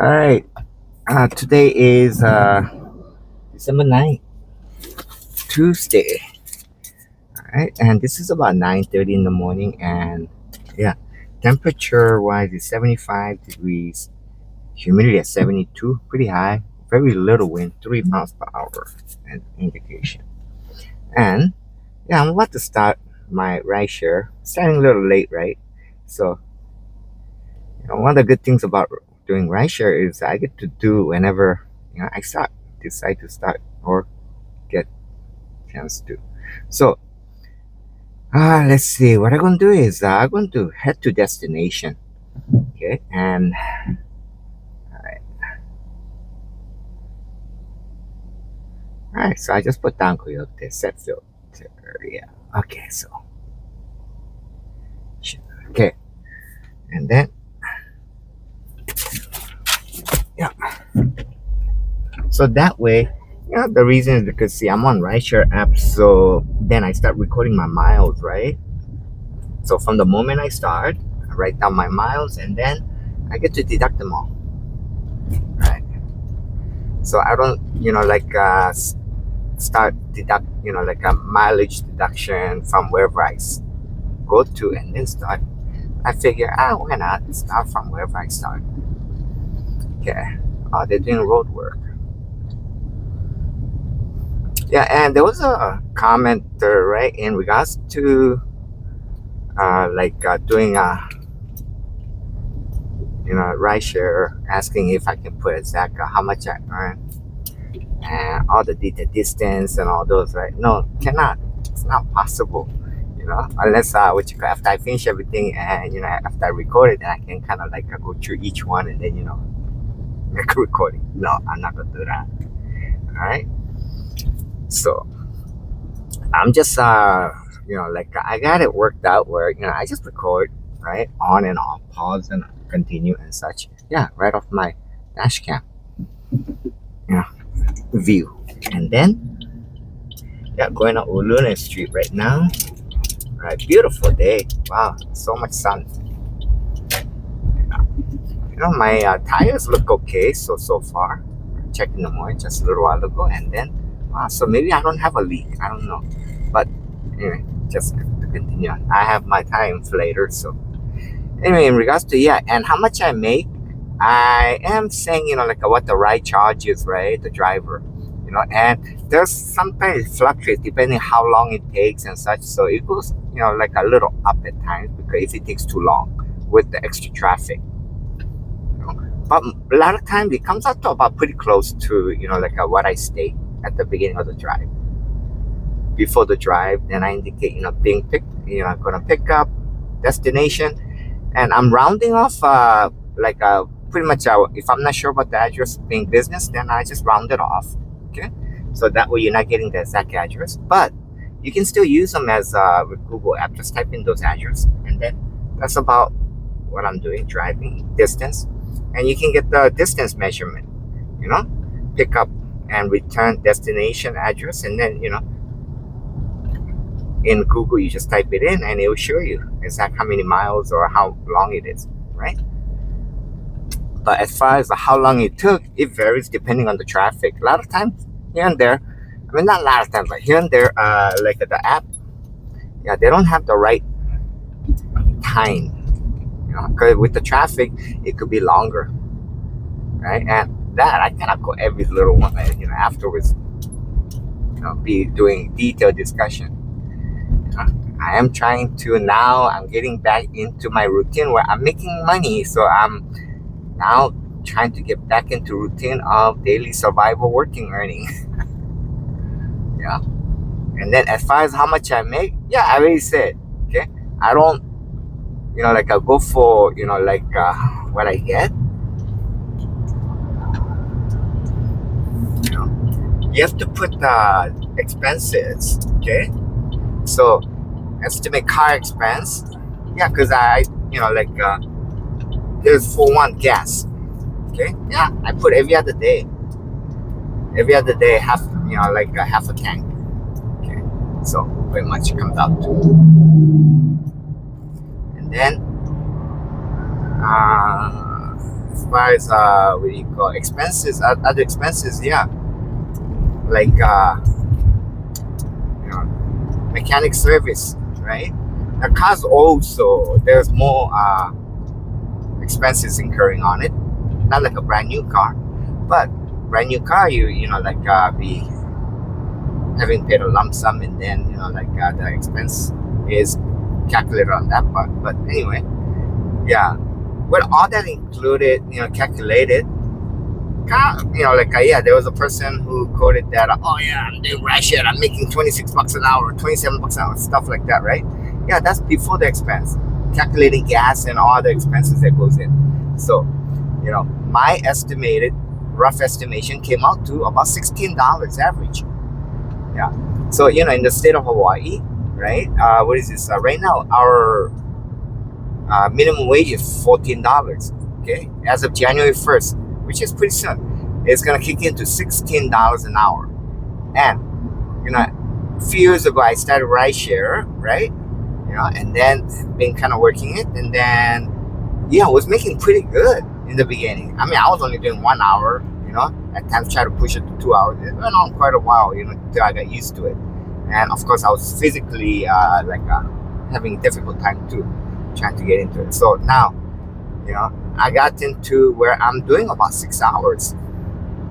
All right. Today is December 9th, Tuesday. All right. And this is about 9:30 in the morning. And yeah, temperature wise is 75 degrees. Humidity at 72, pretty high. Very little wind, 3 miles per hour and indication. And yeah, I'm about to start my rideshare. Starting a little late, right? So, one of the good things about doing rideshare is I get to do whenever I decide to start or get chance to. So, let's see. What I'm going to do is I'm going to head to destination. Okay. And, all right. So I just put down Coyote, set filter. Yeah. Okay. So, okay. And then, yeah. So that way, the reason is because, see, I'm on rideshare app. So then I start recording my miles, right? So from the moment I start, I write down my miles and then I get to deduct them all. Right. So I don't, start deduct, like a mileage deduction from wherever I go to and then start. I figure, why not start from wherever I start? Okay. Oh, they're doing road work. Yeah, and there was a comment there, right, in regards to doing rideshare, asking if I can put exact how much I earn and all the distance and all those, right? No, cannot. It's not possible, unless after I finish everything and after I record it, then I can kind of go through each one and then make a recording. No, I'm not gonna do that. All right. So I'm just I got it worked out where I just record right on and off, pause and continue and such. Yeah, right off my dash cam. View. And then going on Uluna Street right now. Right, beautiful day. Wow, so much sun. My tires look okay so far. Checking them out just a little while ago, and then wow, so maybe I don't have a leak. I don't know, but anyway, just to continue on. I have my tire inflator, so anyway, in regards to and how much I make, I am saying what the ride charge is, right? The driver, and there's sometimes it fluctuates depending how long it takes and such. So it goes, like a little up at times because if it takes too long with the extra traffic. But a lot of times it comes out to about pretty close to, what I state at the beginning of the drive. Before the drive, then I indicate, being picked, going to pick up, destination, and I'm rounding off, pretty much, if I'm not sure about the address being business, then I just round it off. Okay. So that way you're not getting the exact address, but you can still use them as with Google app. Just type in those address, and then that's about what I'm doing, driving distance. And you can get the distance measurement, pick up and return destination address. And then, in Google, you just type it in and it will show you exactly how many miles or how long it is, right? But as far as how long it took, it varies depending on the traffic. A lot of times, here and there, I mean, not a lot of times, but here and there, like the app, they don't have the right time. Because with the traffic, it could be longer, right? And that I cannot go every little one, afterwards, be doing detailed discussion. I am trying to now. I'm getting back into my routine where I'm making money, so I'm now trying to get back into routine of daily survival working earning. Yeah. And then as far as how much I make, I already said, okay, I don't I go for, what I get. You have to put the expenses, okay? So, estimate car expense. Yeah, because there's for one gas, okay? Yeah, I put every other day. Every other day, half a tank. Okay, so very much comes out to. And then as far as what do you call expenses, other expenses, yeah, like you know, mechanic service, right? The car's old, so there's more expenses incurring on it. Not like a brand new car, but brand new car, you know, like be having paid a lump sum, and then like the expense is calculated on that part. But anyway, yeah, with all that included, calculated, like yeah, there was a person who quoted that, oh yeah, I'm doing rideshare, I'm making $26 an hour, $27 an hour, stuff like that, right? Yeah, that's before the expense, calculating gas and all the expenses that goes in. So, my estimated rough estimation came out to about $16 average. Yeah. So, in the state of Hawaii, right? What is this? Right now, our minimum wage is $14. Okay. As of January 1st, which is pretty soon, it's going to kick into $16 an hour. And, a few years ago, I started rideshare, right? And then been kind of working it. And then, I was making pretty good in the beginning. I mean, I was only doing 1 hour, at times try to push it to 2 hours. It went on quite a while, till I got used to it. And of course, I was physically having a difficult time too, trying to get into it. So now, I got into where I'm doing about 6 hours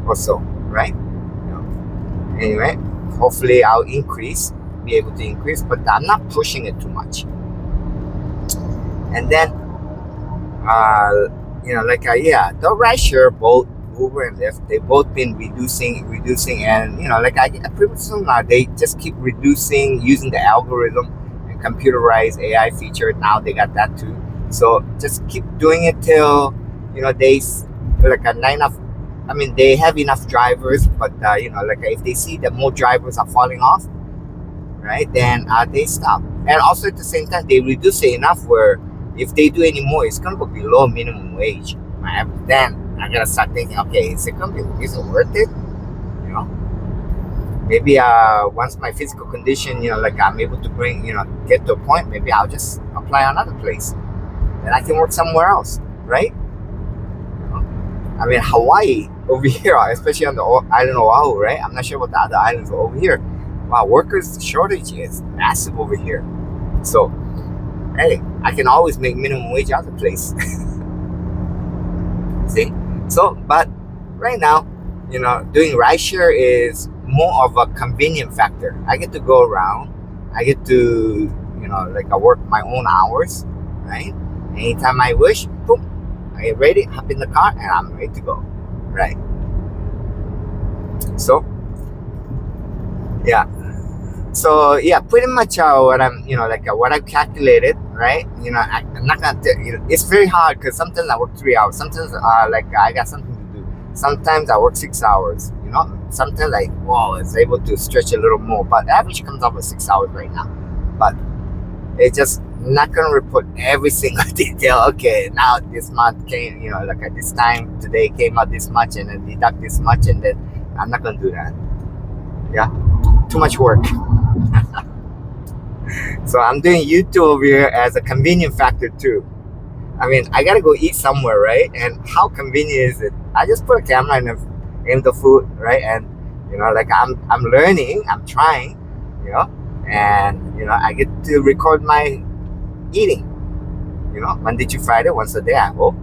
or so, right? Anyway, hopefully I'll be able to increase, but I'm not pushing it too much. And then, the rideshare, both Uber and Lyft, they both been reducing, and I previously, they just keep reducing using the algorithm and computerized AI feature. Now they got that too. So just keep doing it till they they have enough drivers, but if they see that more drivers are falling off, right, then they stop. And also at the same time, they reduce it enough where if they do any more, it's gonna go below minimum wage. Right? Then I gotta start thinking, okay, is it worth it? Maybe once my physical condition, I'm able to get to a point, maybe I'll just apply another place, and I can work somewhere else, right? I mean, Hawaii over here, especially on the island of Oahu, right? I'm not sure about the other islands over here. Wow, workers shortage is massive over here. So, hey, I can always make minimum wage other place. See? So, but right now, doing rideshare is more of a convenient factor. I get to go around. I get to, I work my own hours, right? Anytime I wish, boom, I get ready, hop in the car, and I'm ready to go, right? So, yeah. So yeah, pretty much what I'm, what I've calculated, right? I'm not gonna. It's very hard because sometimes I work 3 hours. Sometimes I got something to do. Sometimes I work 6 hours. Sometimes I was able to stretch a little more, but average comes out with 6 hours right now. But it's just not gonna report every single detail. Okay, now this month came, at this time today came out this much, and then deduct this much, and then I'm not gonna do that. Yeah, too much work. So I'm doing YouTube over here as a convenient factor too. I mean, I gotta go eat somewhere, right? And how convenient is it? I just put a camera in the food, right? And I'm learning, I'm trying, and I get to record my eating, Monday to Friday, once a day, I hope.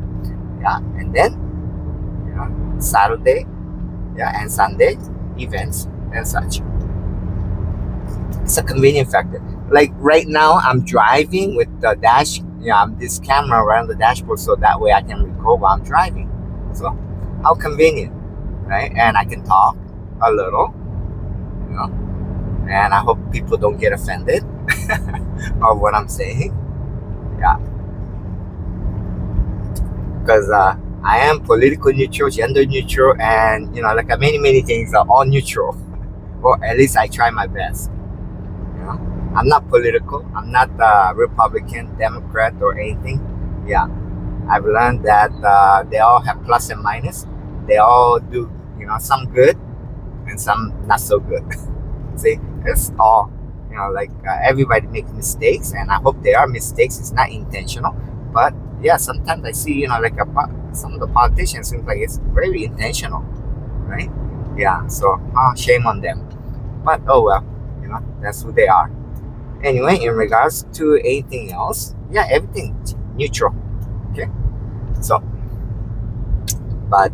Yeah, and then Saturday, yeah, and Sunday events and such. It's a convenient factor. Like right now, I'm driving with the dash. This camera around the dashboard, so that way I can record while I'm driving. So, how convenient, right? And I can talk a little, and I hope people don't get offended of what I'm saying. Yeah, because I am political neutral, gender neutral, and many things are all neutral, or at least I try my best. I'm not political. I'm not Republican, Democrat, or anything. Yeah, I've learned that they all have plus and minus. They all do, some good and some not so good. See, it's all, everybody makes mistakes, and I hope there are mistakes. It's not intentional, but yeah, sometimes I see, some of the politicians seems like it's very intentional, right? Yeah, so shame on them. But oh well, that's who they are. Anyway, in regards to anything else, yeah, everything neutral. Okay, so but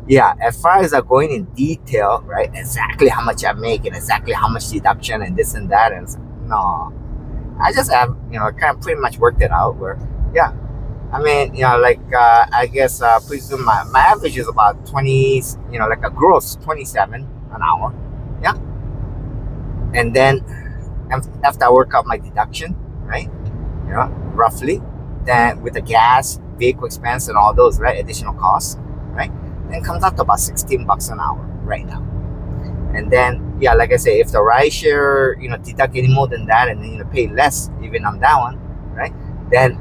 yeah, as far as going in detail, right? Exactly how much I make and exactly how much deduction and this and that, and no, I just have kind of pretty much worked it out. Where yeah, I mean like I guess pretty soon my average is about 20, like a gross 27 an hour. Yeah, and then after I work out my deduction, right? Roughly, then with the gas, vehicle expense, and all those right additional costs, right? Then it comes out to about $16 an hour right now. And then yeah, like I say, if the ride share deduct any more than that, and then pay less even on that one, right? Then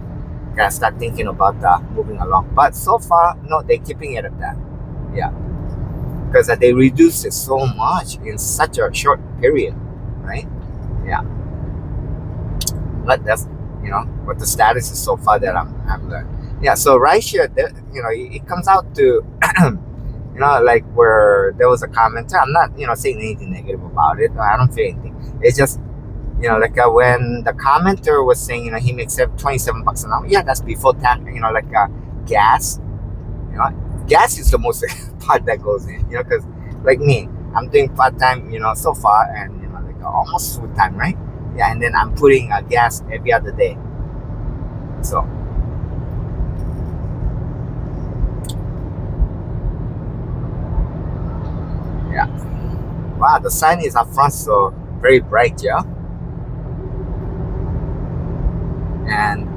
gotta start thinking about moving along. But so far, no, they're keeping it at that. Yeah, because they reduced it so much in such a short period, right? Yeah, but that's what the status is so far that I've learned. Yeah, so rideshare, it comes out to like where there was a commenter. I'm not saying anything negative about it. I don't feel anything. It's just like when the commenter was saying he makes $27 an hour. Yeah, that's before tax. Like gas. Gas is the most part that goes in. Because like me, I'm doing part time. So far, and like almost full time, right? Yeah, and then I'm putting gas every other day. So yeah, wow, the sign is up front, so very bright, yeah. And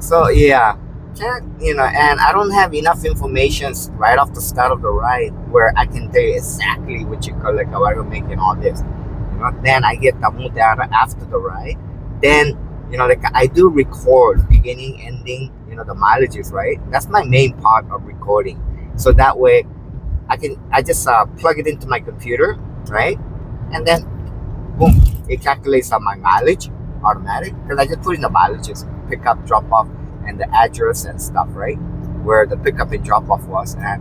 so yeah, and I don't have enough information right off the start of the ride where I can tell you exactly what you call like what I'm making all this. Then I get the mood data after the ride. Then like I do record beginning, ending, the mileages, right? That's my main part of recording. So that way I just plug it into my computer, right? And then boom, it calculates on my mileage automatic because I just put in the mileages, pick up, drop off, and the address and stuff, right? Where the pickup and drop off was, and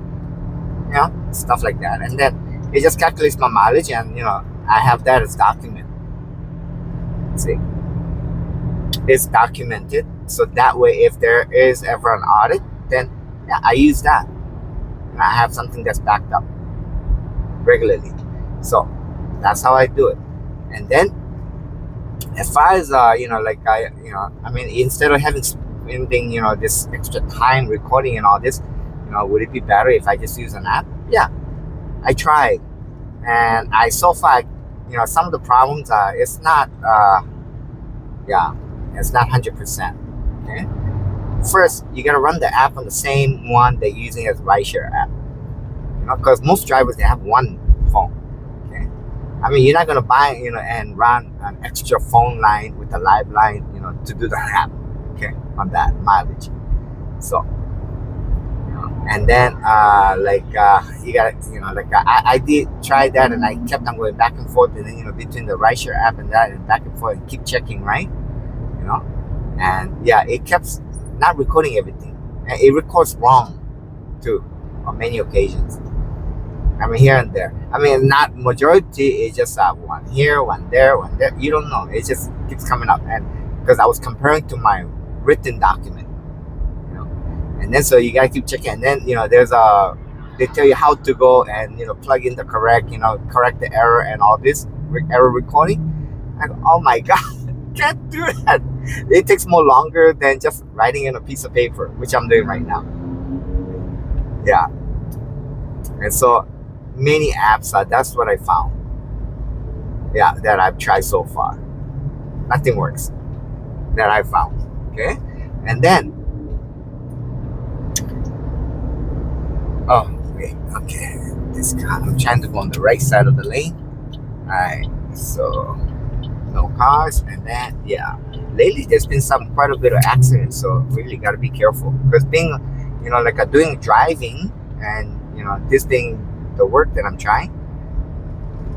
stuff like that. And then it just calculates my mileage, and I have that as document. See, it's documented, so that way if there is ever an audit, then yeah, I use that, and I have something that's backed up regularly. So that's how I do it. And then as far as like I mean, instead of having spending this extra time recording and all this, would it be better if I just use an app? Yeah, I tried, and I so far some of the problems are it's not yeah, it's not 100%. Okay, first you gotta run the app on the same one they're using as rideshare app, because most drivers they have one phone. Okay, I mean, you're not gonna buy and run an extra phone line with a live line to do the app, okay, on that mileage. So and then like you gotta like I did try that, and I kept on going back and forth, and then between the rideshare app and that, and back and forth, and keep checking, right? And yeah, it kept not recording everything, and it records wrong too on many occasions. I mean, here and there. I mean, not majority. It's just one here, one there, one there. You don't know. It just keeps coming up, and because I was comparing to my written document, and then so you gotta keep checking. And then there's they tell you how to go and plug in the correct the error and all this error recording. I go, oh my god, can't do that. It takes more longer than just writing in a piece of paper, which I'm doing right now. Yeah, and so many apps that's what I found. Yeah, that I've tried so far, nothing works that I found. Okay, and then oh wait, okay, this car, I'm trying to go on the right side of the lane. All right, so no cars, and then yeah, lately there's been quite a bit of accidents, so really got to be careful, because being like doing driving, and this being the work that I'm trying,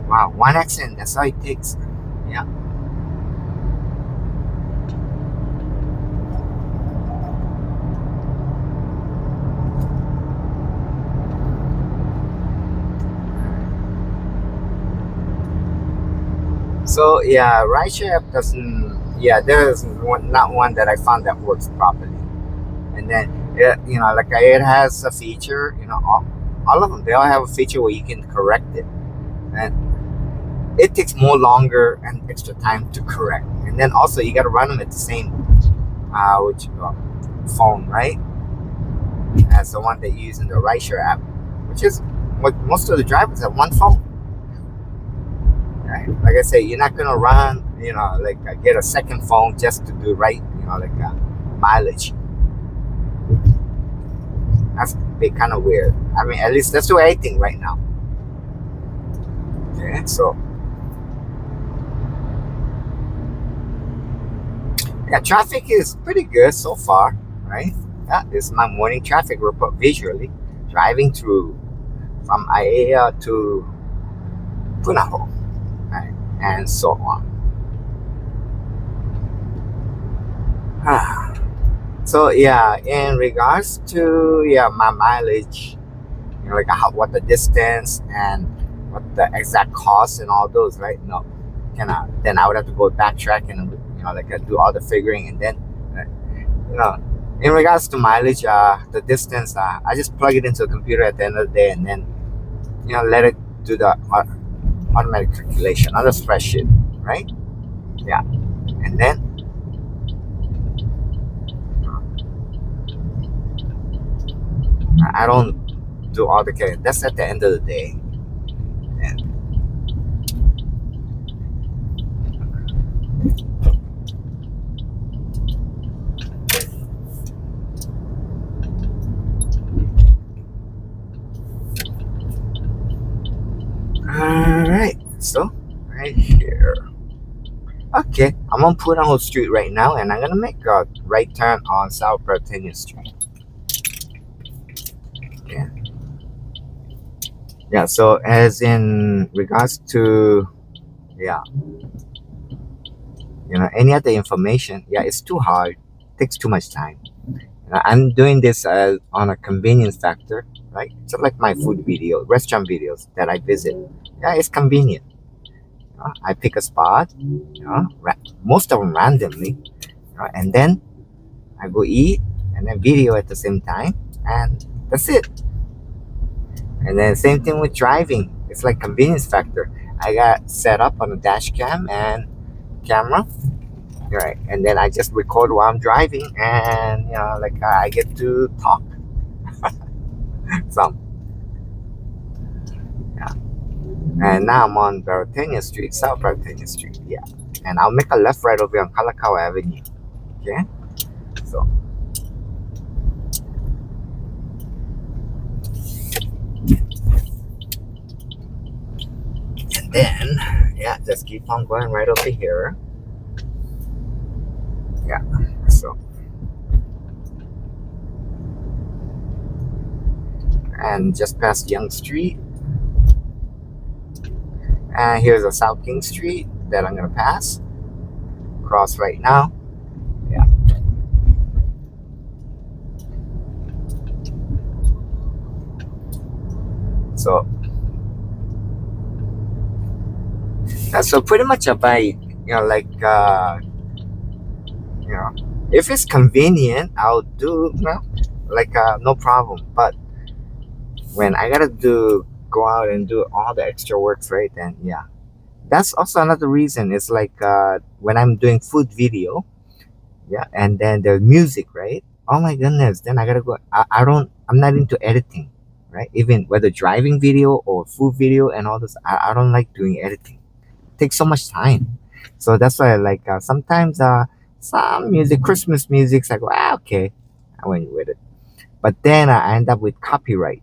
wow, one accident, that's all it takes. Yeah, So yeah, rideshare app doesn't. Yeah, there's not one that I found that works properly. And then like it has a feature. All of them, they all have a feature where you can correct it, and it takes more longer and extra time to correct. And then also you got to run them at the same which phone, right? As the one that you use in the rideshare app, which is what most of the drivers have, one phone. Right? Like I say, you're not gonna run, like get a second phone just to do mileage. That's be kind of weird. I mean, at least that's the way I think right now. Okay, so yeah, traffic is pretty good so far, right? Yeah, this is my morning traffic report visually, driving through from Aiea to Punahou, right? And so on. So yeah, in regards to my mileage, like what the distance and what the exact cost and all those, right? No, cannot. Then I would have to go backtrack and do all the figuring, and then in regards to mileage, the distance, I just plug it into the computer at the end of the day, and then let it do the automatic calculation on the spreadsheet, right? Yeah, and then I don't do all the calculation. That's at the end of the day. And all right, so right here. Okay, I'm on Punahou Street right now, and I'm gonna make a right turn on South Britannia Street. Yeah. Yeah, so as in regards to yeah, any other information, it's too hard. Takes too much time. I'm doing this on a convenience factor, right? Just like my food video, restaurant videos that I visit. Yeah, it's convenient. I pick a spot, most of them randomly, and then I go eat and then video at the same time, and that's it. And then same thing with driving. It's like convenience factor. I got set up on a dash cam and camera, right? And then I just record while I'm driving, and I get to talk some. Yeah. And now I'm on Britannia Street, South Britannia Street. Yeah. And I'll make a left right over on Kalakaua Avenue. Okay. So. And then, just keep on going right over here. Yeah. So. And just past Young Street. And here's a South King Street that I'm gonna pass. Cross right now. Yeah. So so pretty much by if it's convenient, I'll do no problem. But when I gotta go out and do all the extra works, right? Then that's also another reason. It's like when I'm doing food video, and then the music, right? Oh my goodness! Then I gotta go. I'm not into editing, right? Even whether driving video or food video and all this, I don't like doing editing. It takes so much time. So that's why sometimes some music, Christmas music, I go okay, I went with it. But then I end up with copyright.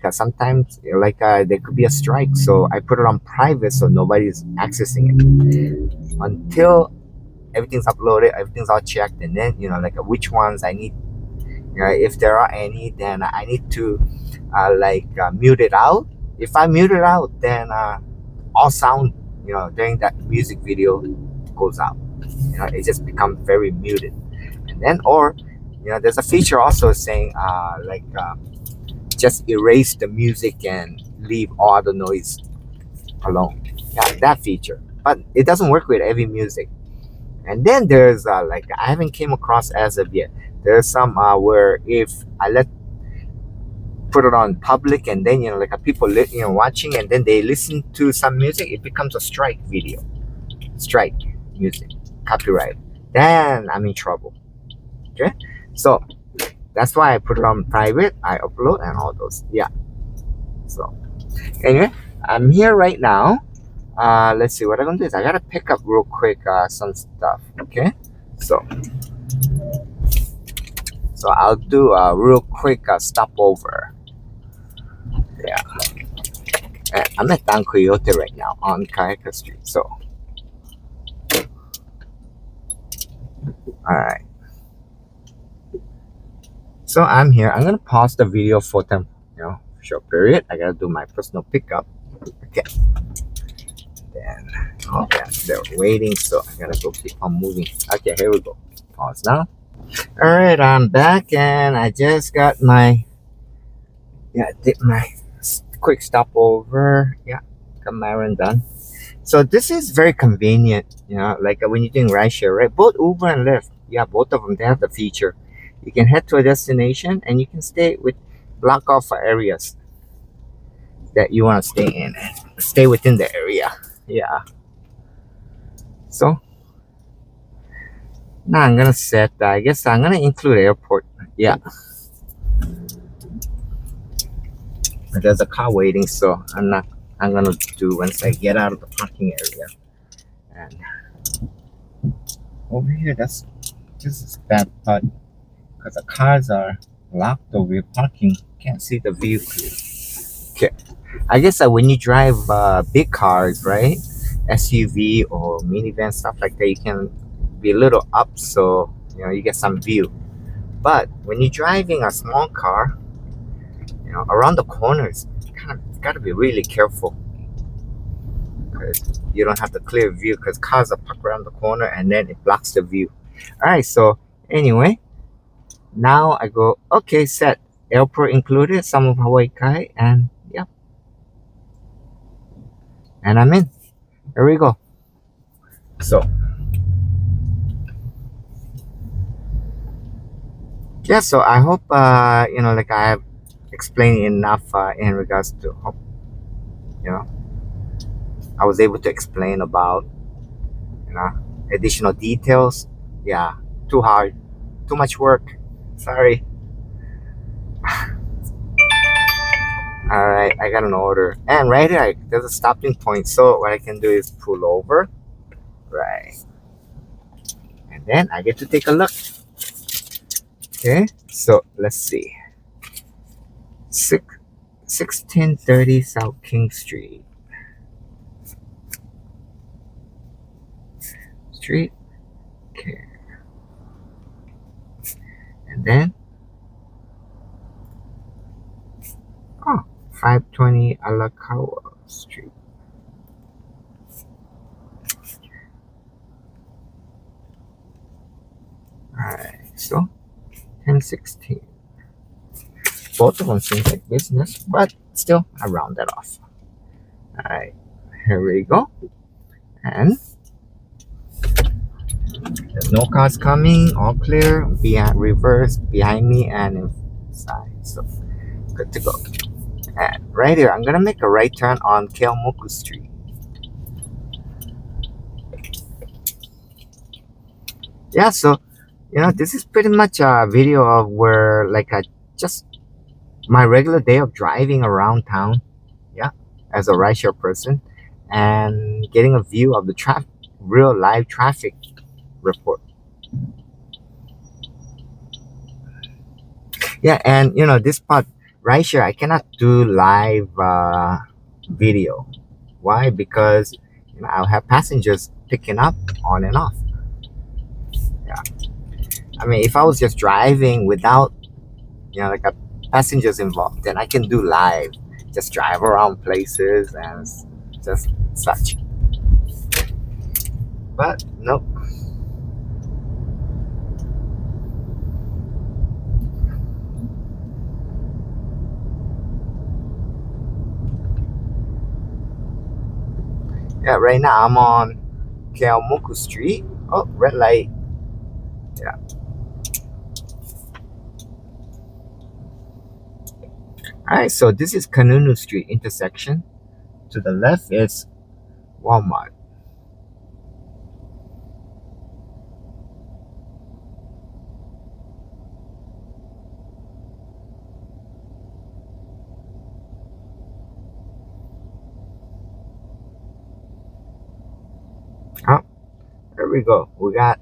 Sometimes there could be a strike, so I put it on private so nobody's accessing it until everything's uploaded, everything's all checked, and then which ones I need. If there are any, then I need to mute it out. If I mute it out, then all sound during that music video goes out. It just becomes very muted, and then there's a feature also saying just erase the music and leave all the noise alone. Yeah, that feature. but it doesn't work with every music. And then there's like I haven't came across as of yet. There's some where if I let put it on public and then like people watching and then they listen to some music, it becomes a strike video, strike music, copyright. Then I'm in trouble. Okay, so that's why I put it on private. I upload and all those. Yeah. So anyway, I'm here right now. Let's see what I'm gonna do is I gotta pick up real quick some stuff. Okay, so I'll do a real quick stopover. Yeah, and I'm at Dan Coyote right now on Kaika Street. So all right, so I'm here. I'm gonna pause the video for them. Short period. I gotta do my personal pickup. Okay. Then okay, they're waiting, so I gotta go keep on moving. Okay, here we go. Pause now. All right, I'm back and I just got my did my quick stopover. Yeah, got my errand done. So this is very convenient. Like when you're doing rideshare, right? Both Uber and Lyft, yeah, both of them they have the feature. You can head to a destination and you can stay with block off areas that you want to stay in. Stay within the area. Yeah. So now I'm gonna set. I guess I'm gonna include airport. Yeah. There's a car waiting, so I'm gonna do once I get out of the parking area. And over here, this is bad part because the cars are locked over here parking. Can't see the view clear. Okay, I guess when you drive big cars, right, SUV or minivan stuff like that, you can be a little up so you get some view. But when you're driving a small car, around the corners, got to be really careful because you don't have the clear view because cars are parked around the corner and then it blocks the view. All right, so anyway, now I go, okay, set. Airport included, some of Hawaii Kai, and yep. And I'm in. Here we go. So, yeah, so I hope, like I have explained enough in regards to, I was able to explain about, additional details. Yeah, too hard, too much work. Sorry. All right, I got an order, and right here there's a stopping point. So what I can do is pull over, right, and then I get to take a look. Okay, so let's see. 1630 South King Street. Okay, and then 520 Alakawa Street. Alright, so 1016. Both of them seem like business, but still, I round that off. Alright, here we go. And there's no cars coming, all clear, reverse, behind me, and inside. So, good to go. And right here, I'm gonna make a right turn on Keomoku Street. Yeah, so this is pretty much a video of where just my regular day of driving around town, yeah, as a rideshare person, and getting a view of the real live traffic report. Yeah, and this part rideshare I cannot do live video. Why? Because I'll have passengers picking up on and off. Yeah, I mean, if I was just driving without like a passengers involved, then I can do live, just drive around places and just such. But nope. Yeah, right now I'm on Keomoku Street. Oh, red light. Yeah. All right, so this is Kanunu Street intersection. To the left is Walmart. Oh, there we go. We got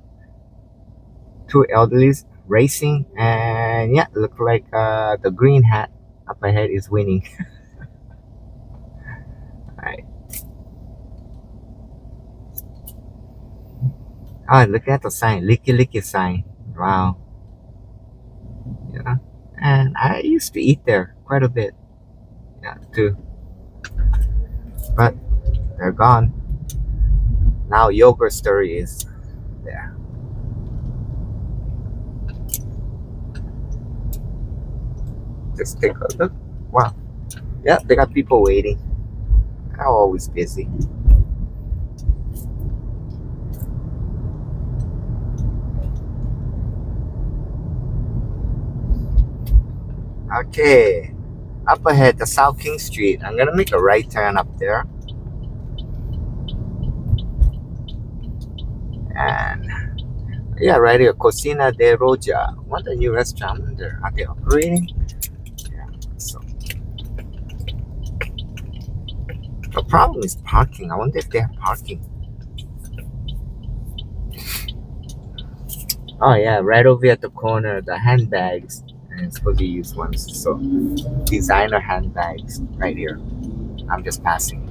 two elderlies racing, and yeah, look like the green hat up ahead is winning. All right. Oh, look at the sign, licky licky sign. Wow. Yeah. And I used to eat there quite a bit. Yeah, too. But they're gone. Now yogurt story is there. Just take a look. Wow. Yeah, they got people waiting. They're always busy. Okay. Up ahead, the South King Street. I'm gonna make a right turn up there. And yeah, right here, Cocina de Roja. What a new restaurant. I wonder, are they operating? Yeah. So the problem is parking. I wonder if they have parking. Oh yeah, right over at the corner, the handbags. And it's supposed to use ones. So designer handbags right here. I'm just passing.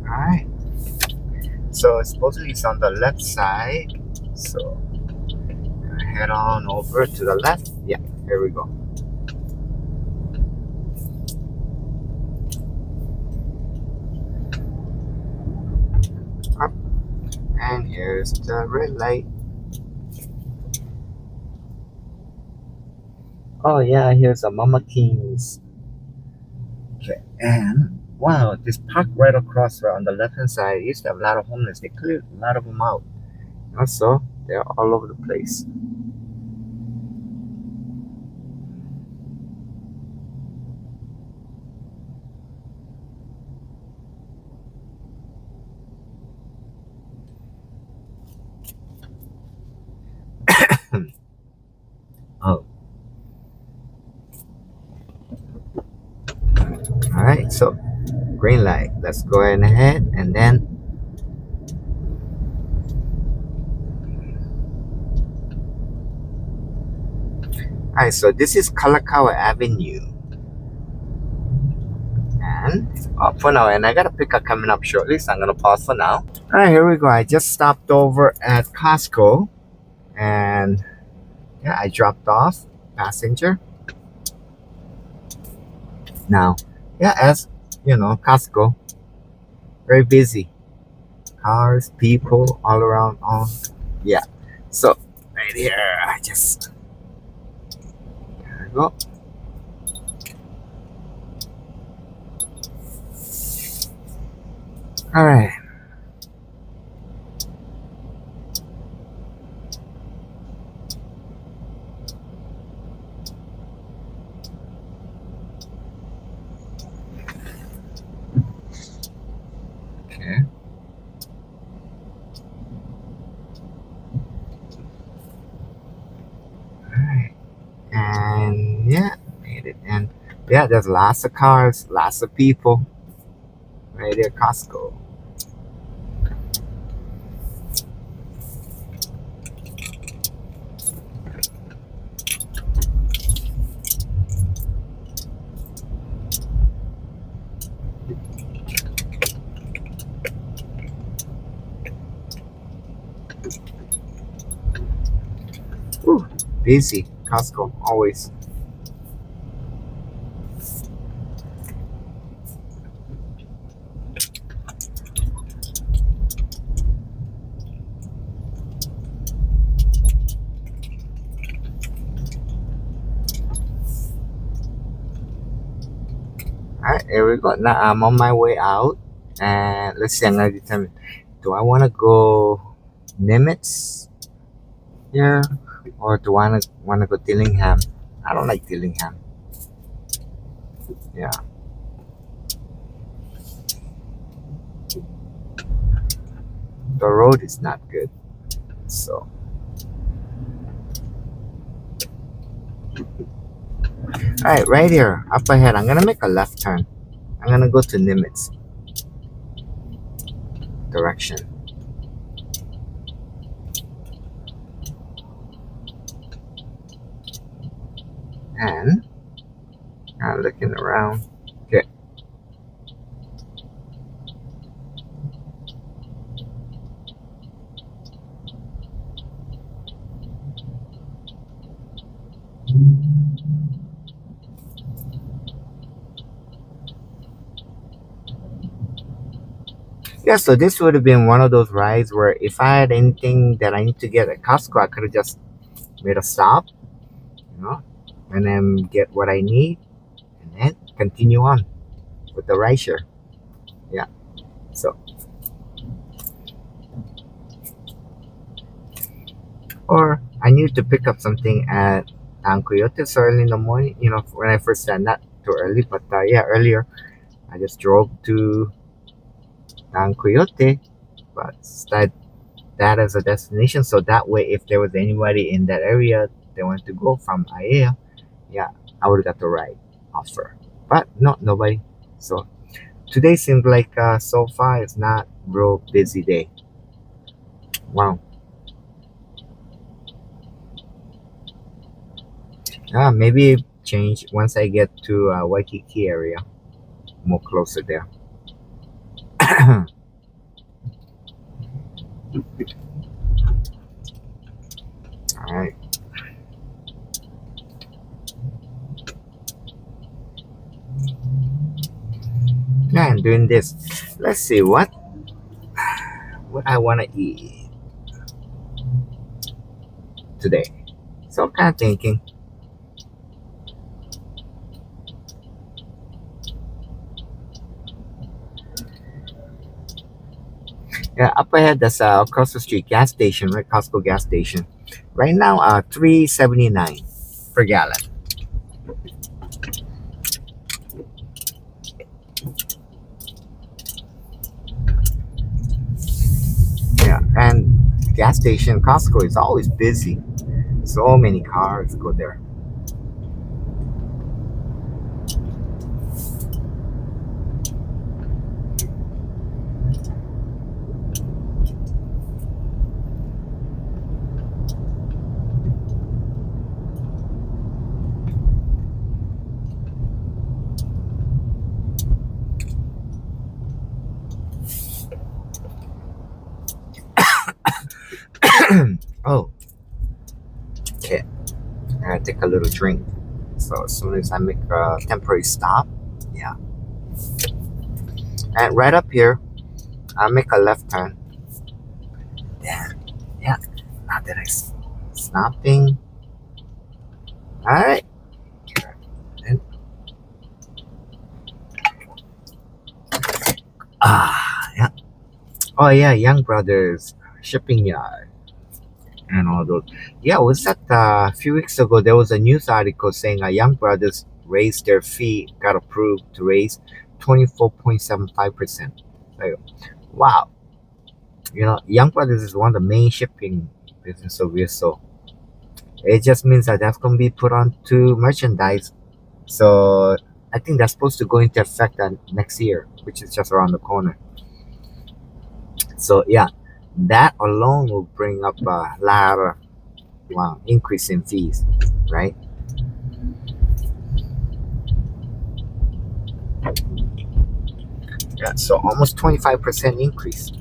Alright. So supposedly it's on the left side. So head on over to the left. Yeah, here we go. Up. And here's the red light. Oh yeah, here's a Mama King's. Okay, and wow, this park right across on the left hand side used to have a lot of homeless. They cleared a lot of them out. Also, they're all over the place. Oh, all right. So green light. Let's go ahead and then. All right. So this is Kalakaua Avenue. And for now, and I got a pickup coming up shortly, so I'm gonna pause for now. All right, here we go. I just stopped over at Costco, and yeah, I dropped off passenger. Now, yeah, as you know, Costco very busy, cars, people all around. All yeah. So right here, I just there we go. All right. Okay. All right. And yeah, made it. And yeah, there's lots of cars, lots of people right there, Costco. Whew, busy, Costco, always. All right, here we go. Now I'm on my way out, and let's see. I'm gonna determine. Do I want to go Nimitz here, or do I want to go Dillingham? I don't like Dillingham. Yeah, the road is not good. So, all right, right here, up ahead. I'm gonna make a left turn. I'm gonna go to Nimitz direction, and I'm looking around. Okay. Yeah, so this would have been one of those rides where if I had anything that I need to get at Costco, I could have just made a stop, you know, and then get what I need, and then continue on with the rideshare. Yeah. So, or I needed to pick up something at Coyote so early in the morning. You know, when I first said not too early, but yeah, earlier I just drove to Coyote, but instead that as a destination. So that way, if there was anybody in that area they wanted to go from Aiea, yeah, I would have got the ride offer. But no, nobody. So today seems like so far it's not real busy day. Wow. Maybe change once I get to Waikiki area, more closer there. All right. Yeah, I'm doing this. Let's see what I want to eat today. So I'm kind of thinking. Yeah, up ahead, that's across the street gas station, right? Costco gas station. Right now, 3.79 per gallon. Yeah, and gas station Costco is always busy. So many cars go there. Oh, okay. I gotta take a little drink. So as soon as I make a temporary stop, yeah. And right up here, I make a left turn. Then, yeah. Now that stopping. All right. And, yeah. Oh yeah, Young Brothers shipping yard and all those. Yeah, was that a few weeks ago? There was a news article saying Young Brothers raised their fee, got approved to raise 24.75%. Like, wow, Young Brothers is one of the main shipping business over here, so it just means that that's gonna be put onto merchandise. So I think that's supposed to go into effect next year, which is just around the corner. So yeah, that alone will bring up a lot of wow increase in fees, right? Yeah, so almost 25% increase.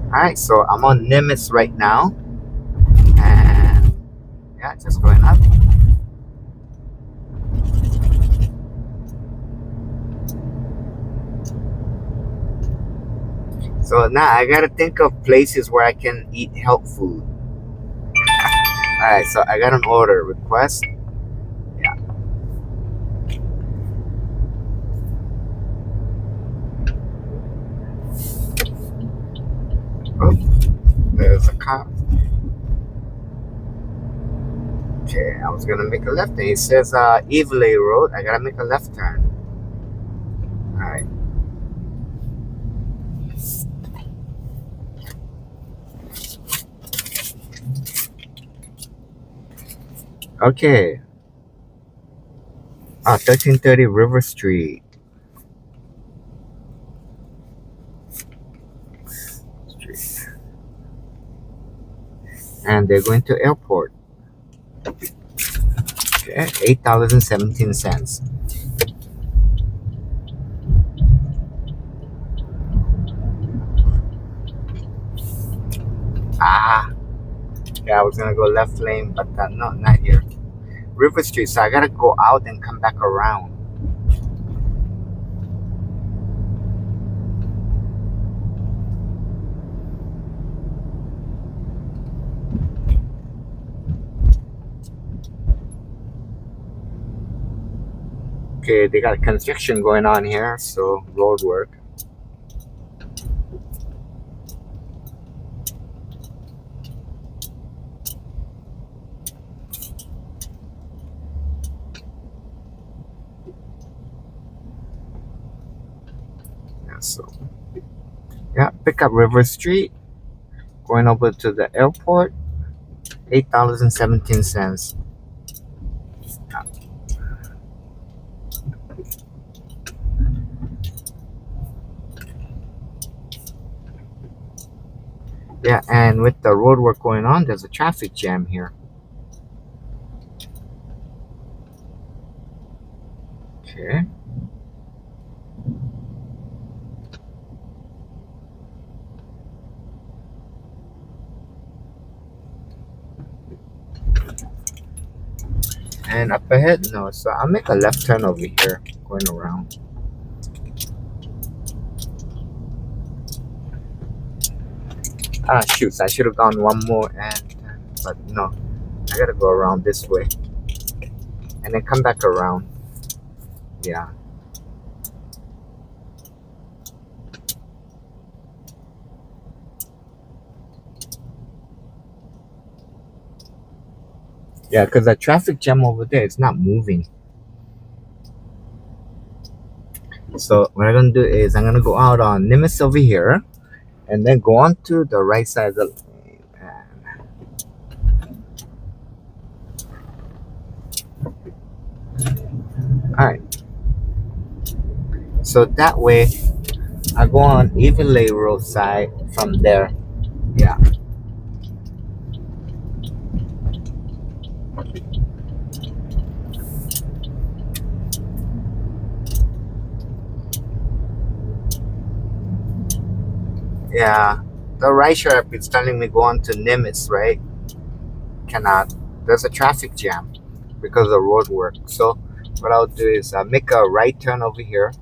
All right, so I'm on Nimitz right now, and yeah, just going up. So now I gotta think of places where I can eat health food. All right, so I got an order request. Yeah. Oh, there's a car. Okay, I was gonna make a left turn. It says Evelyn Road. I gotta make a left turn. All right. Okay. 1330 River Street. And they're going to airport. Okay, $8.17. Ah, yeah, I was gonna go left lane, but no, not here. River Street, so I gotta go out and come back around. Okay, they got construction going on here, so road work. Yeah, so yeah, pick up River Street, going over to the airport, $8.17. Yeah, and with the road work going on, there's a traffic jam here. Okay. And up ahead, no, so I'll make a left turn over here, going around. Ah, shoot, I should have gone one more and, but no, I gotta go around this way. And then come back around. Yeah. Yeah, because the traffic jam over there is not moving. So what I'm gonna do is I'm gonna go out on Nimitz over here, and then go on to the right side of the lane. All right. So that way, I go on Evenley roadside from there. Yeah. Yeah. The rideshare app is telling me go on to Nimitz, right? Cannot. There's a traffic jam because of the road work. So what I'll do is make a right turn over here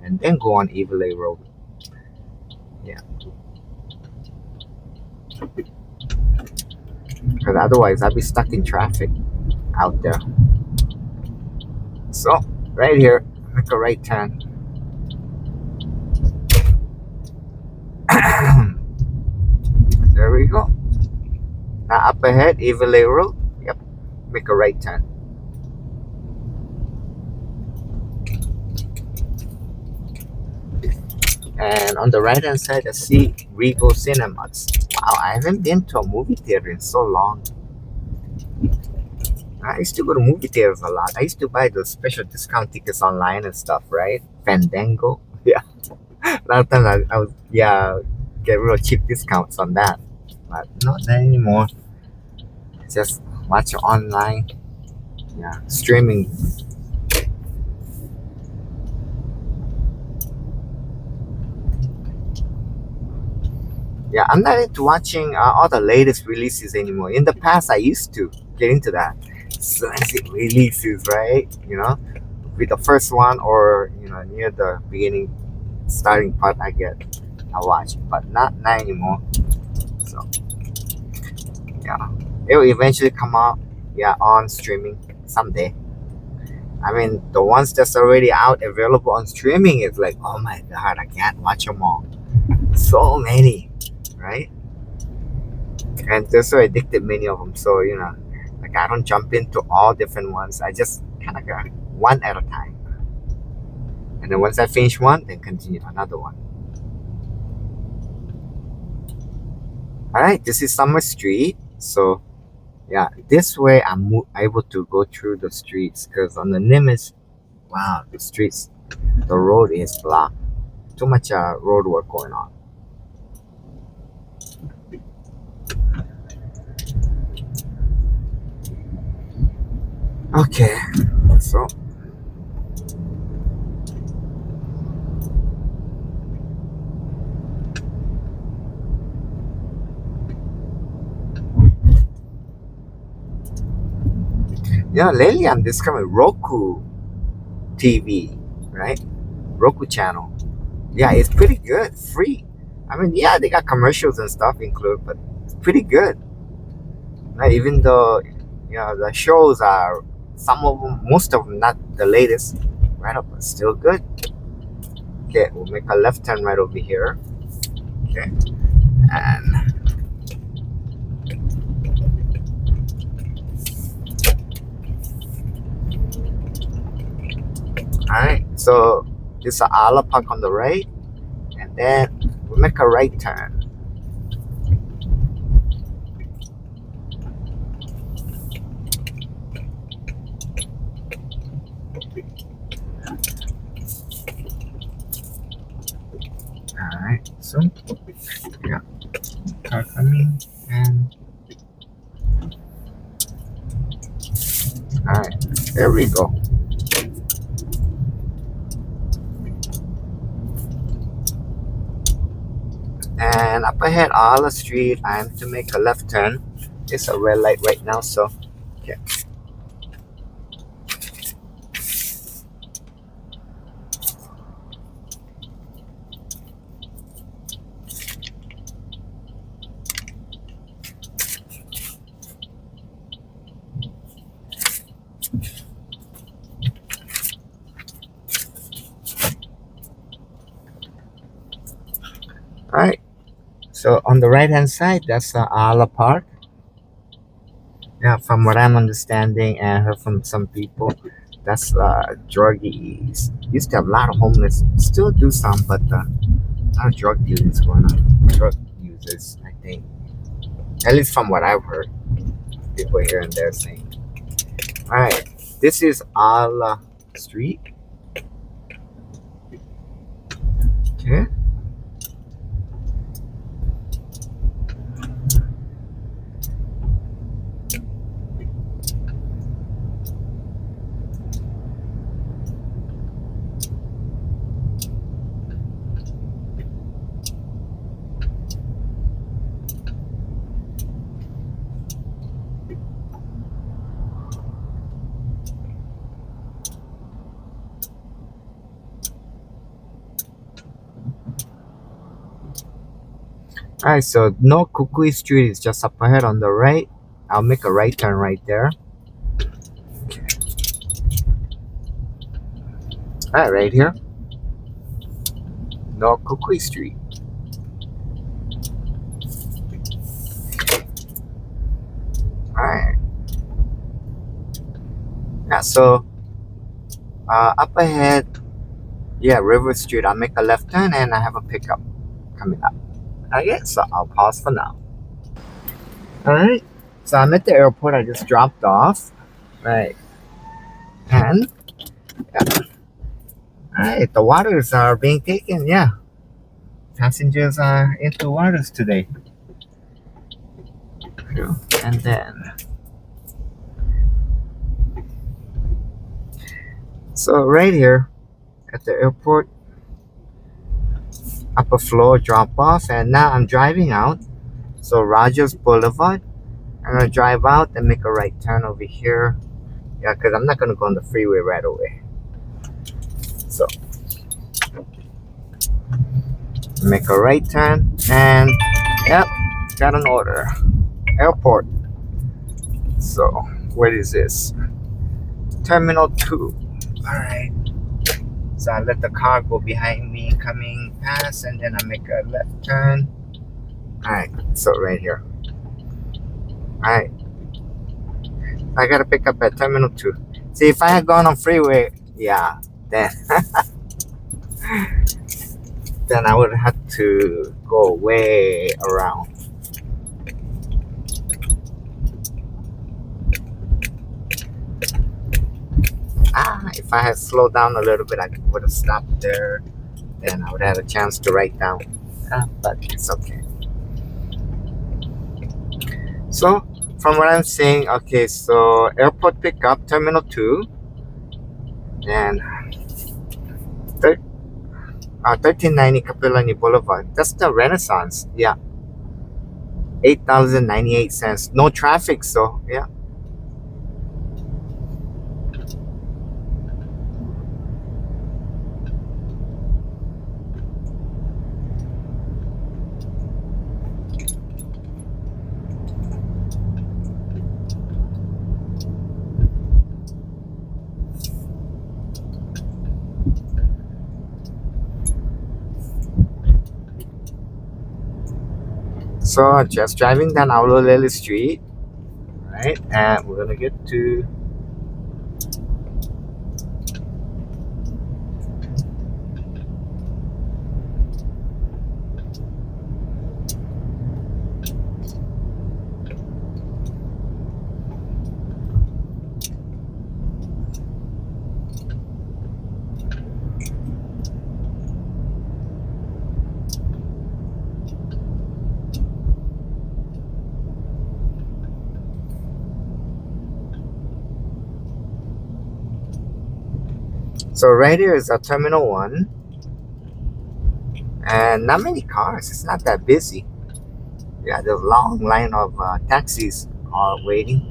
and then go on Evelay Road. Yeah. Because otherwise I'll be stuck in traffic out there. So right here, make a right turn. There we go. Now up ahead, Evelay Road. Yep. Make a right turn. And on the right hand side, I see Regal Cinemas. Wow, I haven't been to a movie theater in so long. I used to go to movie theaters a lot. I used to buy those special discount tickets online and stuff, right? Fandango. Yeah. A lot of times I was, yeah, get real cheap discounts on that. But not anymore. Just watch it online. Yeah, streaming. Yeah, I'm not into watching all the latest releases anymore. In the past, I used to get into that. So as it releases, right? You know, with the first one or, you know, near the beginning, starting part, I get. I watch, but not anymore. So yeah, it will eventually come out. Yeah, on streaming someday. I mean, the ones that's already out available on streaming is like, oh my god, I can't watch them all. So many, right? And they're so addicted, many of them. So like I don't jump into all different ones. I just kind of go one at a time, and then once I finish one, then continue another one. All right, this is Summer Street. So yeah, this way I'm able to go through the streets because on the Nimitz, wow, the streets, the road is blocked. Too much road work going on. Okay, so yeah, lately I'm discovering Roku TV, right? Roku channel. Yeah, it's pretty good, free. I mean, yeah, they got commercials and stuff included, but it's pretty good. Right? Even though the shows are some of them, most of them not the latest, right? But still good. Okay, we'll make a left turn right over here. Okay, and all right. So this is Ala Park on the right, and then we'll make a right turn. Alright, so yeah, car coming and alright, there we go. And up ahead, Ala Street, I am to make a left turn. It's a red light right now, so okay. Alright, so on the right hand side, that's Ala Park. Yeah, from what I'm understanding and heard from some people, that's druggies. Used to have a lot of homeless, still do some, but a lot of drug dealings going on. Drug users, I think. At least from what I've heard, people here and there saying. Alright, this is Ala Street. Okay. Alright, so no Kukui Street is just up ahead on the right. I'll make a right turn right there. Okay. Alright, right here. No Kukui Street. Alright. Yeah, so up ahead, yeah, River Street. I'll make a left turn and I have a pickup coming up. Okay, so I'll pause for now. Alright, so I'm at the airport. I just dropped off. Right. And, yeah. Alright, the waters are being taken. Yeah. Passengers are into waters today. And then, so right here at the airport, upper floor drop off, and now I'm driving out. So Rogers Boulevard. I'm gonna drive out and make a right turn over here. Yeah, because I'm not gonna go on the freeway right away. So Make a right turn, and yep, got an order. Airport. So, where is this? Terminal 2. Alright. So I let the car go behind me coming past, and then I make a left turn. Alright, so right here. Alright. I gotta pick up at Terminal 2. See, if I had gone on freeway, yeah, then then I would have to go way around. If I had slowed down a little bit, I would have stopped there. Then I would have had a chance to write down. But it's okay. So, from what I'm saying, okay, so airport pickup, Terminal 2, and 1390 Kapilani Boulevard. That's the Renaissance. Yeah. $8.98. No traffic, so yeah. So just driving down Honolulu Street, right? And we're gonna get to so right here is Terminal 1, and not many cars. It's not that busy. Yeah, there's a long line of taxis all waiting.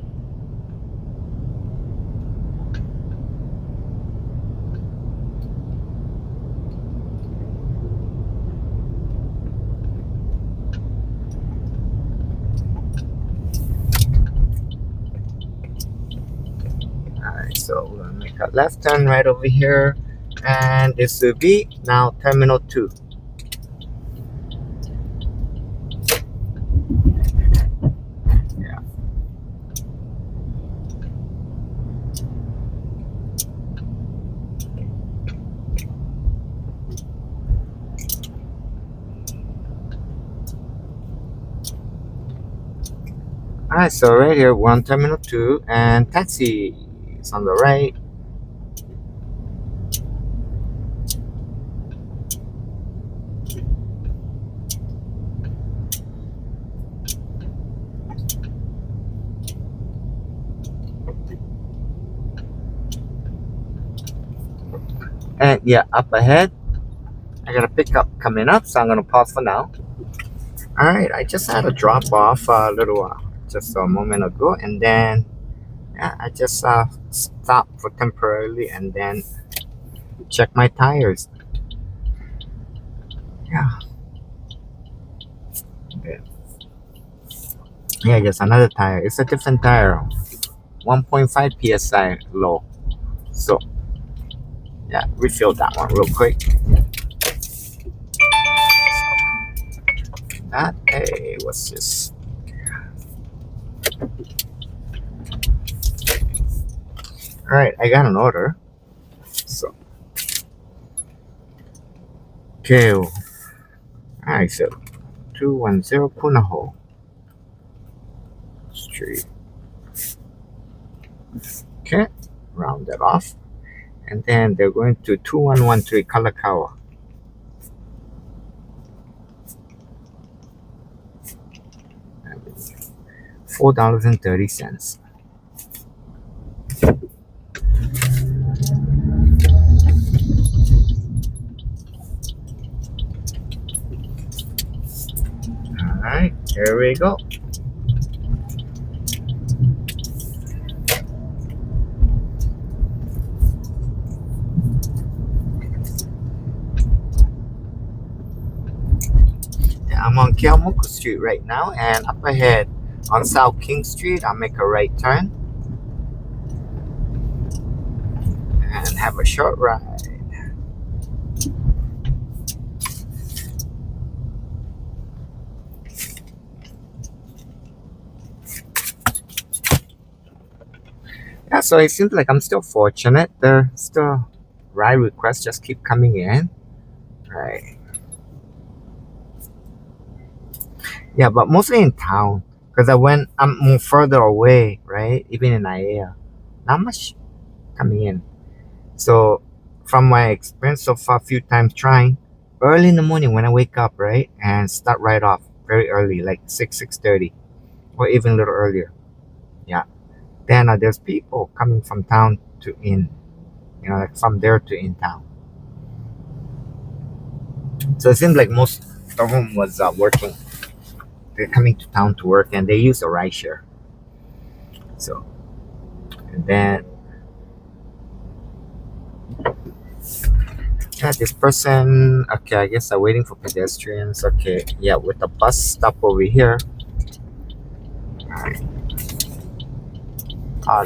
Alright, so we're gonna make a left turn right over here, and this will be now Terminal 2. Yeah. Alright, so right here, one Terminal 2, and taxi is on the right. And yeah, up ahead, I got a pickup coming up, so I'm gonna pause for now. Alright, I just had a drop off just a moment ago, and then yeah, I just stopped for temporarily and then check my tires. Yeah. Okay. Yeah, just another tire. It's a different tire. 1.5 psi low. So yeah, refill that one real quick. That, hey, what's this? Alright, I got an order. So okay. Alright, so 210 Punahou Street. Okay, round that off. And then they're going to 2113 Kalakaua. $4.30. Alright, here we go. I'm on Keomuku Street right now, and up ahead on South King Street, I'll make a right turn and have a short ride. Yeah, so it seems like I'm still fortunate. The still ride requests just keep coming in. Right. Yeah, but mostly in town. Because I'm more further away, right? Even in Aiea. Not much coming in. So from my experience so far, a few times trying, early in the morning when I wake up, right? And start right off very early, like 6:30, or even a little earlier. Yeah. Then there's people coming from town to in, like from there to in town. So it seems like most of them was working. They're coming to town to work, and they use a rideshare. So, and then yeah, this person. Okay, I guess I'm waiting for pedestrians. Okay, yeah, with the bus stop over here. Alright.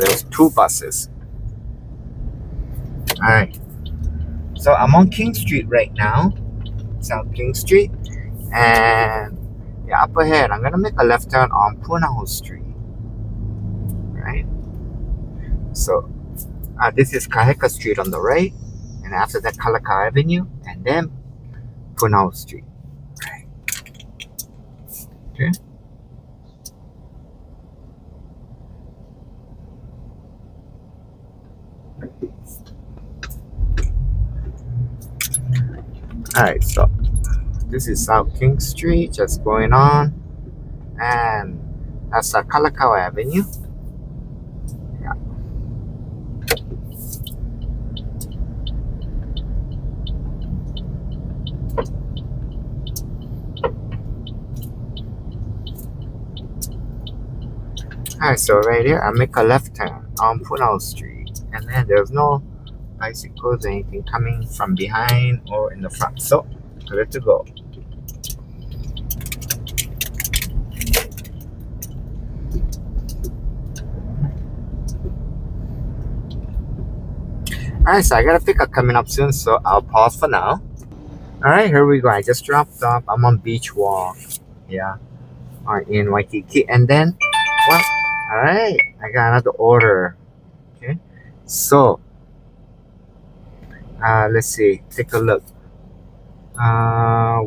There's two buses. Alright. So I'm on King Street right now. South King Street. And yeah, up ahead, I'm gonna make a left turn on Punahou Street. Right? So this is Kaheka Street on the right. And after that, Kalakaua Avenue. And then Punahou Street. Right. Okay. Alright, so this is South King Street, just going on, and that's Kalakaua Avenue. Yeah. Alright, so right here, I make a left turn on Punahou Street, and then there's no bicycles or anything coming from behind or in the front, so good to go. Alright, so I got a pickup coming up soon, so I'll pause for now. Alright, here we go. I just dropped off. I'm on Beach Walk. Yeah. In Waikiki. And then, well, alright, I got another order. Okay. So, let's see. Take a look.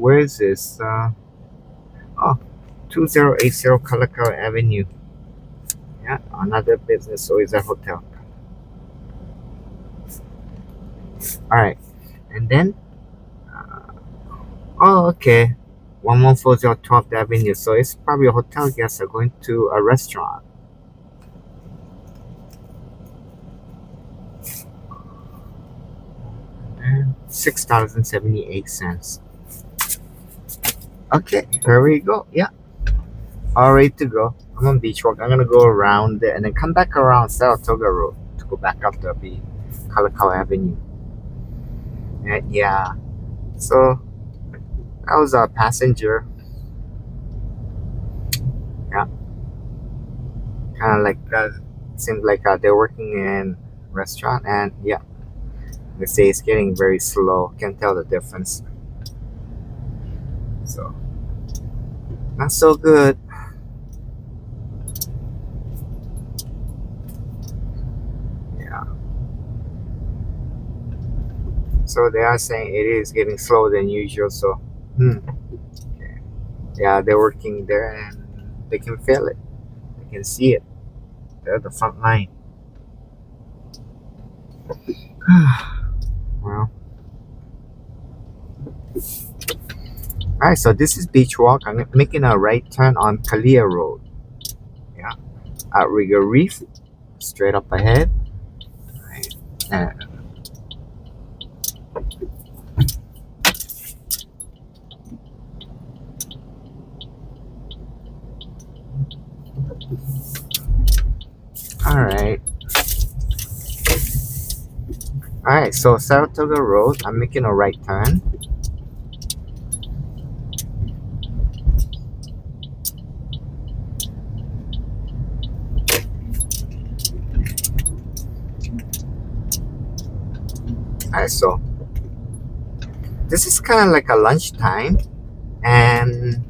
Where is this? 2080 Kalakaua Avenue. Yeah, another business, so it's a hotel. Alright. And then, okay. 1140 12th Avenue. So it's probably a hotel guests are going to a restaurant. $6.78. Okay, here we go. Yeah. All ready to go. I'm on Beach Walk. I'm gonna go around there and then come back around Saratoga Road to go back up to the Kalakaua Avenue. And yeah. So that was a passenger. Yeah. Kind of like seems like they're working in restaurant, and yeah, they say it's getting very slow. Can tell the difference. So not so good. Yeah. So they are saying it is getting slower than usual. So okay. Yeah, they're working there and they can feel it. They can see it. They're at the front line. Well. Alright, so this is Beach Walk. I'm making a right turn on Kalia Road. Yeah. Outrigger Reef. Straight up ahead. Right. And alright. Alright, so Saratoga Road, I'm making a right turn. Alright, so this is kind of like a lunchtime, and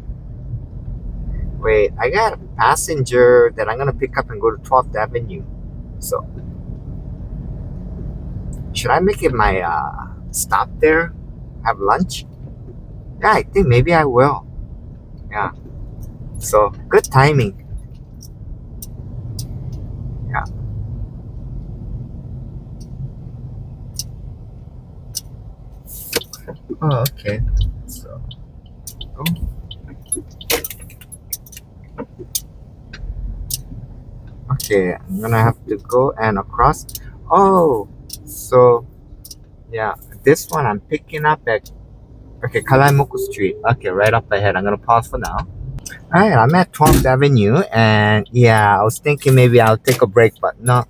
wait, I got a passenger that I'm gonna pick up and go to 12th Avenue. So should I make it my stop there, have lunch? Yeah, I think maybe I will. Yeah. So good timing. Yeah. Oh, okay. So, oh, okay. I'm gonna have to go and across. Oh, so yeah, this one I'm picking up at okay Kalaimoku Street. Okay, right up ahead. I'm gonna pause for now. All right, I'm at 12th Avenue, and yeah, I was thinking maybe I'll take a break, but no,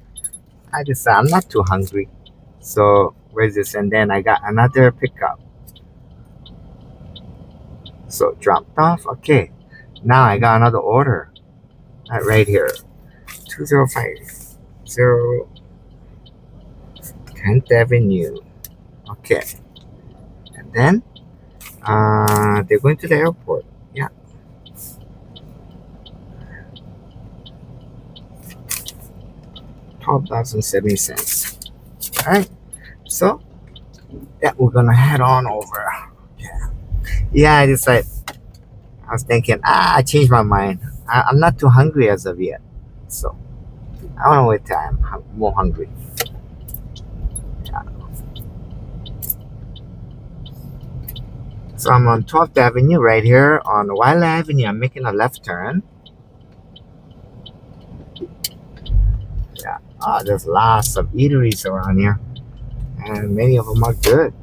I just I'm not too hungry. So where's this? And then I got another pickup. So dropped off. Okay, now I got another order. Right here, 2050 10th Avenue. Okay, and then they're going to the airport. Yeah, 12,070 cents. All right, so yeah, we're gonna head on over. Yeah, yeah. I decided. I was thinking, I changed my mind. I'm not too hungry as of yet, so I want to wait till I'm more hungry. Yeah. So I'm on 12th Avenue right here on Wild Avenue. I'm making a left turn. Yeah. Oh, there's lots of eateries around here, and many of them are good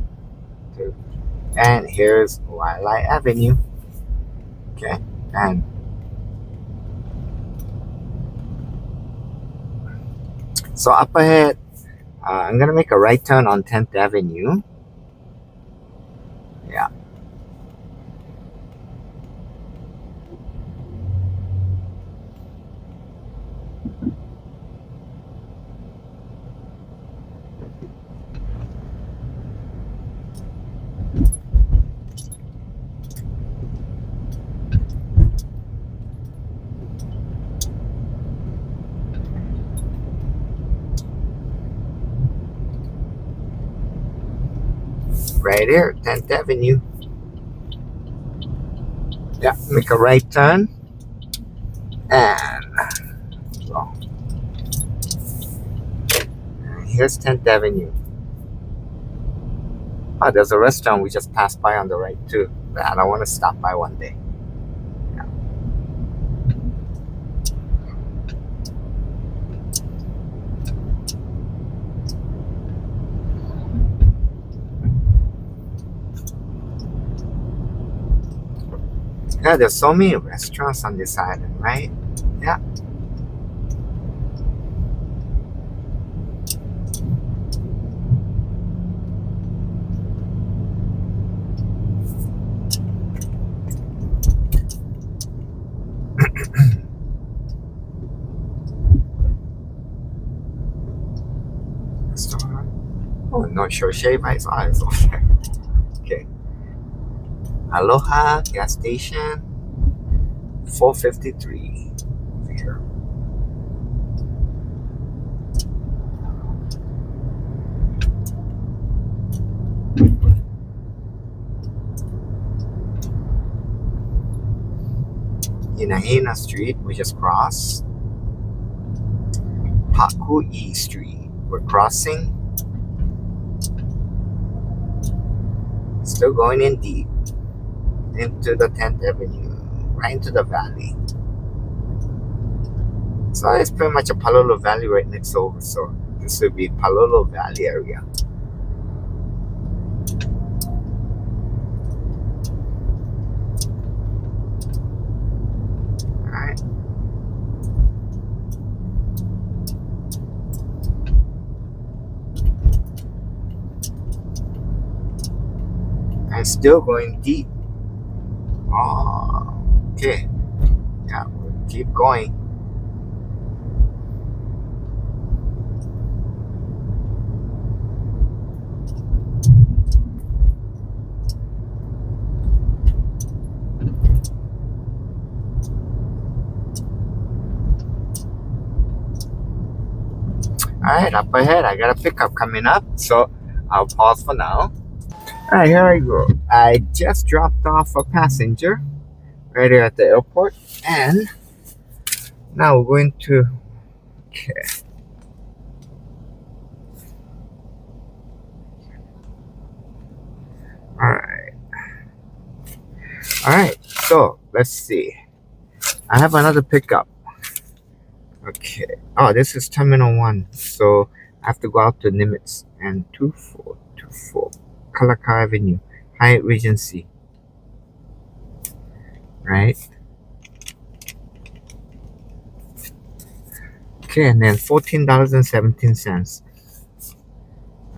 too. And here's Wildlife Avenue. Okay, and so up ahead, I'm gonna make a right turn on 10th Avenue. Yeah, right here, 10th Avenue. Yeah, make a right turn, and so here's 10th Avenue. Oh, there's a restaurant we just passed by on the right too. That I want to stop by one day. Yeah. Yeah, there's so many restaurants on this island, right? Yeah. Restaurant. Oh, North Shore Shave Ice. Oh, it's over there. Okay. Aloha gas station. 453 over here. Inahina Street, we just crossed. Pakui Street, we're crossing. Still going in deep into the 10th Avenue, right into the valley. So it's pretty much a Palolo Valley right next over. So this would be Palolo Valley area. Alright. And still going deep. Oh, okay. Yeah, we'll keep going. Alright, up ahead, I got a pickup coming up, so I'll pause for now. Alright, here I go. I just dropped off a passenger right here at the airport, and now we're going to. Okay. Alright. Alright, so let's see. I have another pickup. Okay. Oh, this is Terminal 1, so I have to go out to Nimitz and 2424 Kalaka Avenue, Hyatt Regency. Right? Okay, and then $14.17.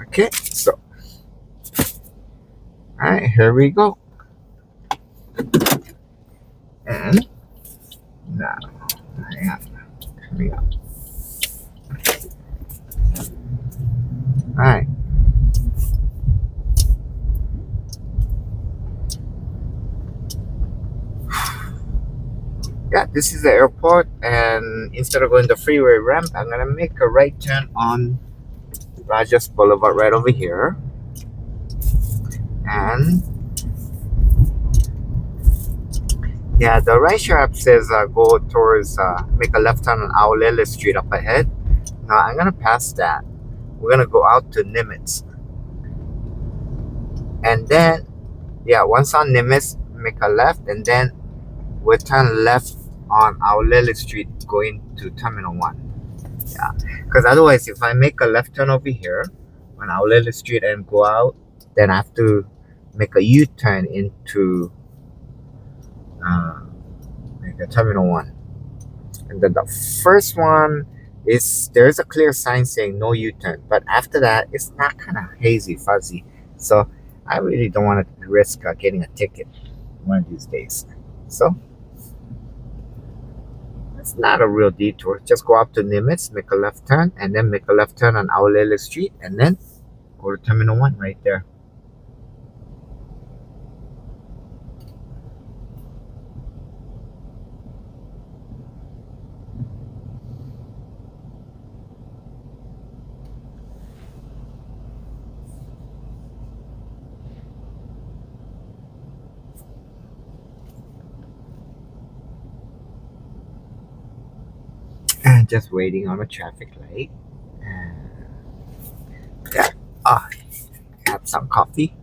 Okay, so alright, here we go. And now I am coming up. Alright. Yeah, this is the airport, and instead of going the freeway ramp, I'm gonna make a right turn on Rajas Boulevard right over here. And yeah, the rideshare app says go towards, make a left turn on Aulele Street up ahead. Now I'm gonna pass that. We're gonna go out to Nimitz. And then, yeah, once on Nimitz, make a left, and then we'll turn left on Aulele Street going to Terminal 1. Yeah, because otherwise, if I make a left turn over here on Aulele Street and go out, then I have to make a U-turn into like a Terminal 1. And then the first one is, there's a clear sign saying no U-turn, but after that, it's not kind of hazy, fuzzy. So I really don't want to risk getting a ticket one of these days. So it's not a real detour. Just go up to Nimitz, make a left turn, and then make a left turn on Aulele Street, and then go to Terminal 1 right there. And just waiting on a traffic light. Yeah. Have some coffee.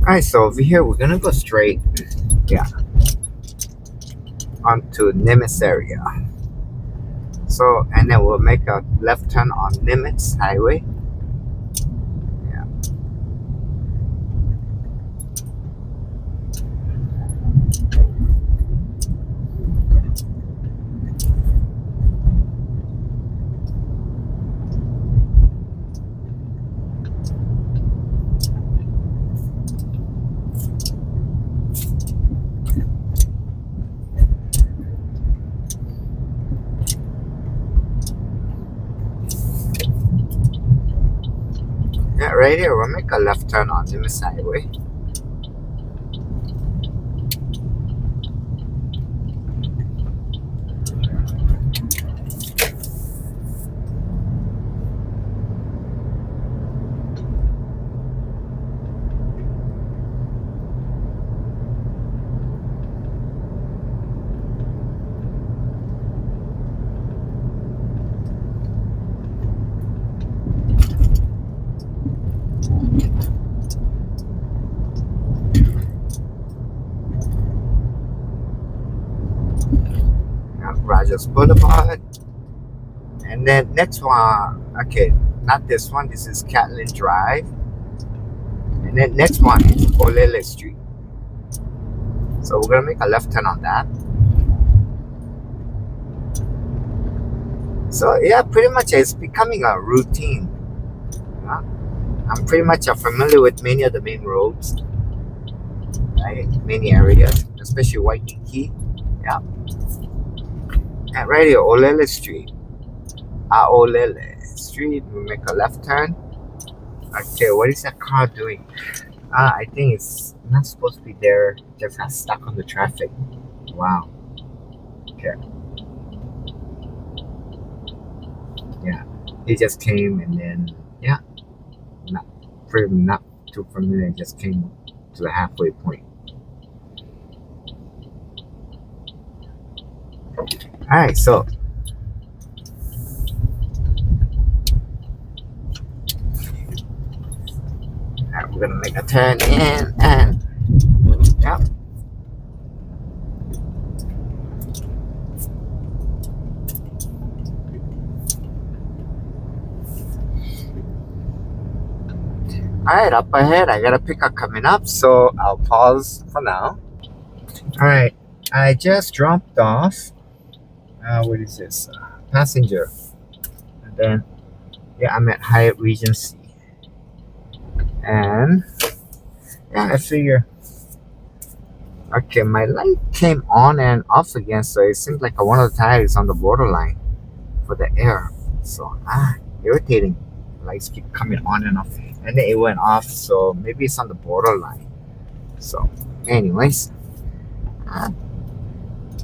Alright, so over here we're gonna go straight, yeah, onto Nimitz area. So, and then we'll make a left turn on Nimitz Highway. Yeah. Yeah, right here we'll make a left turn on Nimitz Highway. Rajas Boulevard. And then next one, okay, not this one, this is Catlin Drive. And then next one is Olele Street. So we're gonna make a left turn on that. So yeah, pretty much it's becoming a routine. Yeah? I'm pretty much familiar with many of the main roads, right? Many areas, especially Waikiki. Yeah. And right here, Olele Street. Olele Street. We make a left turn. Okay, what is that car doing? I think it's not supposed to be there. Just got stuck on the traffic. Wow. Okay. Yeah. He just came and then yeah, not too familiar. Just came to the halfway point. All right, so we're gonna make a turn in and yeah. All right, up ahead, I got a pickup coming up, so I'll pause for now. All right, I just dropped off. What is this? Passenger, and then yeah, I'm at Hyatt Regency, and yeah, I figure. Okay, my light came on and off again, so it seems like one of the tires is on the borderline for the air. So irritating. Lights keep coming on and off, and then it went off. So maybe it's on the borderline. So, anyways, uh,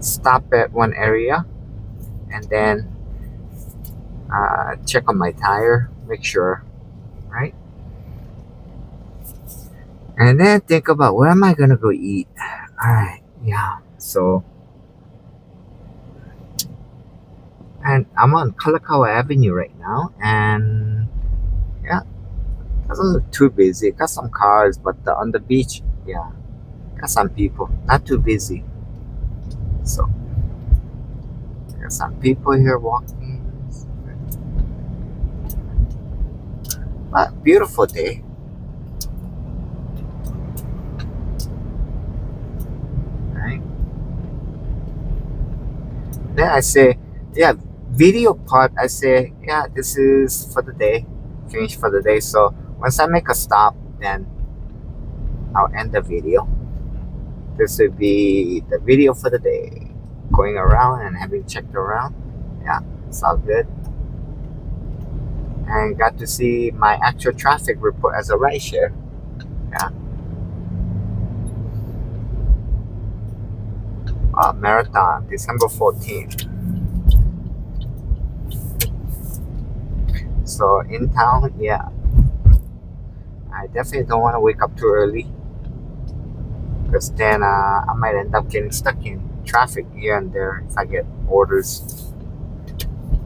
stop at one area, and then check on my tire, make sure, right? And then think about where am I gonna go eat. All right, yeah. So, and I'm on Kalakaua Avenue right now, and yeah, doesn't look too busy. Got some cars, but on the beach, yeah, got some people. Not too busy. So, got some people here walking. But beautiful day. Right? Then I say, yeah, video part, I say, yeah, this is for the day. Finish for the day. So once I make a stop, then I'll end the video. This would be the video for the day. Going around and having checked around. Yeah, it's all good. And got to see my actual traffic report as a rideshare. Yeah. Marathon, December 14th. So in town, yeah. I definitely don't want to wake up too early, because then I might end up getting stuck in traffic here and there if I get orders.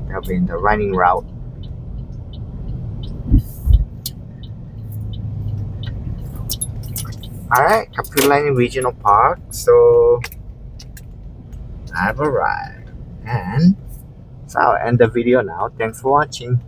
They'll be in the running route. Alright, Kapilani Regional Park. So I've arrived. And so I'll end the video now. Thanks for watching.